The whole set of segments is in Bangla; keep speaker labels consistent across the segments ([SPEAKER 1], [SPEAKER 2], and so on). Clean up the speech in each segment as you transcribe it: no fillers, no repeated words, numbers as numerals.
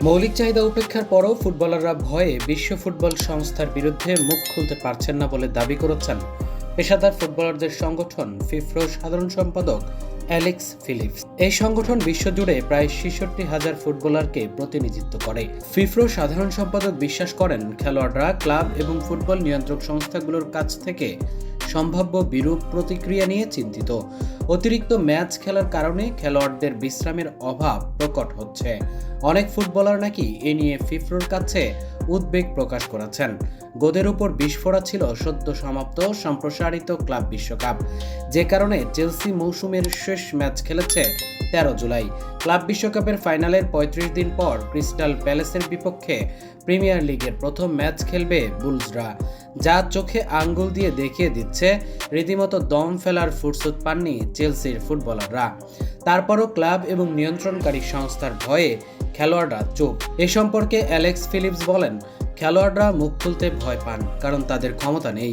[SPEAKER 1] মৌলিক চাহিদা উপেক্ষার পরও ফুটবলাররা ভয়ে বিশ্ব ফুটবল সংস্থার বিরুদ্ধে মুখ খুলতে পারছেন না বলে দাবি করেছেন পেশাদার ফুটবলারদের সংগঠন ফিফ্রোর সাধারণ সম্পাদক অ্যালেক্স ফিলিপস। এই সংগঠন বিশ্বজুড়ে প্রায় ৬৬,০০০ ফুটবলারকে প্রতিনিধিত্ব করে। ফিফ্রোর সাধারণ সম্পাদক বিশ্বাস করেন, খেলোয়াড়রা ক্লাব এবং ফুটবল নিয়ন্ত্রক সংস্থাগুলোর কাছ থেকে সম্ভাব্য বিরূপ প্রতিক্রিয়া নিয়ে চিন্তিত। অতিরিক্ত ম্যাচ খেলার কারণে খেলোয়াড়দের বিশ্রামের অভাব প্রকট হচ্ছে। অনেক ফুটবলার নাকি এ নিয়ে ফিফ্রোর কাছে উদ্বেগ প্রকাশ করেছেন। গোদের উপর বিস্ফোরা ছিল সদ্য সমাপ্ত সম্প্রসারিত ক্লাব বিশ্বকাপ, যে কারণে চেলসি মৌসুমের শেষ ম্যাচ খেলেছে ১৩ জুলাই। ক্লাব বিশ্বকাপের ফাইনালের ৩৫ দিন পর ক্রিস্টাল প্যালেসের বিপক্ষে প্রিমিয়ার লিগের প্রথম ম্যাচ খেলবে বুলসরা, যা চোখে আঙ্গুল দিয়ে দেখিয়ে দিচ্ছে রীতিমতো দম ফেলার ফুরসত পাননি চেলসির ফুটবলাররা। তারপরও ক্লাব এবং নিয়ন্ত্রণকারী সংস্থার ভয়ে খেলোয়াড়রা চুপ। এ সম্পর্কে অ্যালেক্স ফিলিপস বলেন, খেলোয়াড়রা মুখ খুলতে ভয় পান কারণ তাদের ক্ষমতা নেই।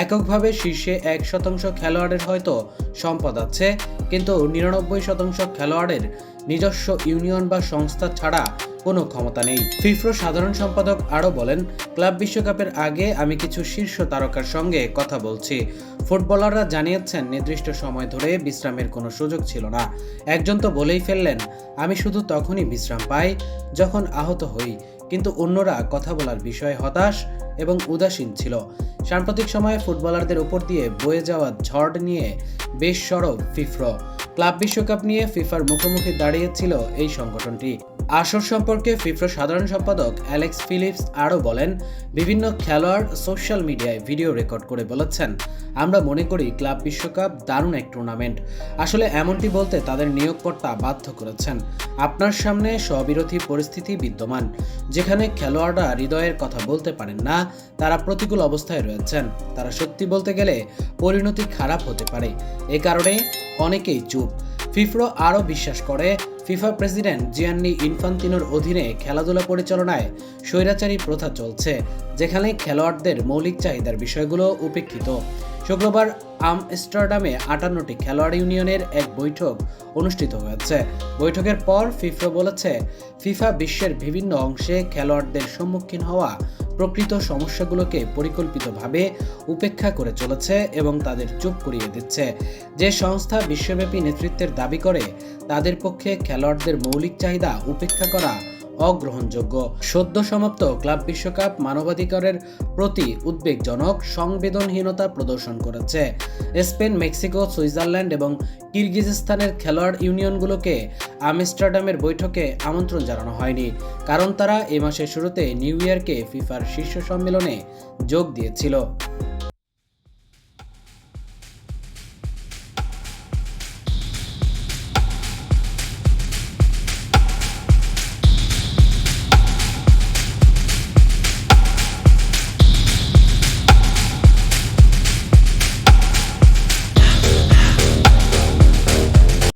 [SPEAKER 1] এককভাবে শীর্ষে ১% খেলোয়াড়ের হয়তো সম্পদ আছে, কিন্তু ৯৯% খেলোয়াড়ের নিজস্ব ইউনিয়ন বা সংস্থা ছাড়া কোনো ক্ষমতা নেই। ফিফ্রো সাধারণ সম্পাদক আরও বলেন, ক্লাব বিশ্বকাপের আগে আমি কিছু শীর্ষ তারকার সঙ্গে কথা বলছি। ফুটবলাররা জানিয়েছেন নির্দিষ্ট সময় ধরে বিশ্রামের কোনো সুযোগ ছিল না। একজন তো বলেই ফেললেন, আমি শুধু তখনই বিশ্রাম পাই যখন আহত হই, কিন্তু অন্যরা কথা বলার বিষয়ে হতাশ এবং উদাসীন ছিল। সাম্প্রতিক সময়ে ফুটবলারদের উপর দিয়ে বয়ে যাওয়া ঝড় নিয়ে বেশ সরব ফিফ্রো। ক্লাব বিশ্বকাপ নিয়ে ফিফার মুখোমুখি দাঁড়িয়েছিল এই সংগঠনটি। আসর সম্পর্কে ফিফ্রো সাধারণ সম্পাদক অ্যালেক্স ফিলিপস আরও বলেন, বিভিন্ন খেলোয়াড় সোশ্যাল মিডিয়ায় ভিডিও রেকর্ড করে বলেছেন, আমরা মনে করি ক্লাব বিশ্বকাপ দারুণ এক টুর্নামেন্ট। আসলে এমনটি বলতে তাদের নিয়োগকর্তা বাধ্য করেছেন। আপনার সামনে স্ববিরোধী পরিস্থিতি বিদ্যমান, যেখানে খেলোয়াড়রা হৃদয়ের কথা বলতে পারেন না। তারা প্রতিকূল অবস্থায় রয়েছেন। তারা সত্যি বলতে গেলে পরিণতি খারাপ হতে পারে। এ কারণে অনেকেই চুপ। ফিফ্রো আরও বিশ্বাস করে, ফিফা প্রেসিডেন্ট জিয়ান্নি ইনফান্তিনোর অধীনে খেলাধুলা পরিচালনায় স্বৈরাচারী প্রথা চলছে, যেখানে খেলোয়াড়দের মৌলিক চাহিদার বিষয়গুলো উপেক্ষিত। শুক্রবার আমস্টারডামে ৫৮টি খেলোয়াড় ইউনিয়নের এক বৈঠক অনুষ্ঠিত হয়েছে। বৈঠকের পর ফিফ্রো বলেছে, ফিফা বিশ্বের বিভিন্ন অংশে খেলোয়াড়দের সম্মুখীন হওয়া প্রকৃত সমস্যাগুলোকে পরিকল্পিতভাবে উপেক্ষা করে চলেছে এবং তাদের চুপ করিয়ে দিচ্ছে। যে সংস্থা বিশ্বব্যাপী নেতৃত্বের দাবি করে, তাদের পক্ষে খেলোয়াড়দের মৌলিক চাহিদা উপেক্ষা করা অগ্রহণযোগ্য। সদ্য সমাপ্ত ক্লাব বিশ্বকাপ মানবাধিকারের প্রতি উদ্বেগজনক সংবেদনহীনতা প্রদর্শন করেছে। স্পেন, মেক্সিকো, সুইজারল্যান্ড এবং কিরগিজস্তানের খেলোয়াড় ইউনিয়নগুলোকে আমস্টারডামের বৈঠকে আমন্ত্রণ জানানো হয়নি, কারণ তারা এ মাসের শুরুতে নিউ ইয়র্কে ফিফার শীর্ষ সম্মেলনে যোগ দিয়েছিল।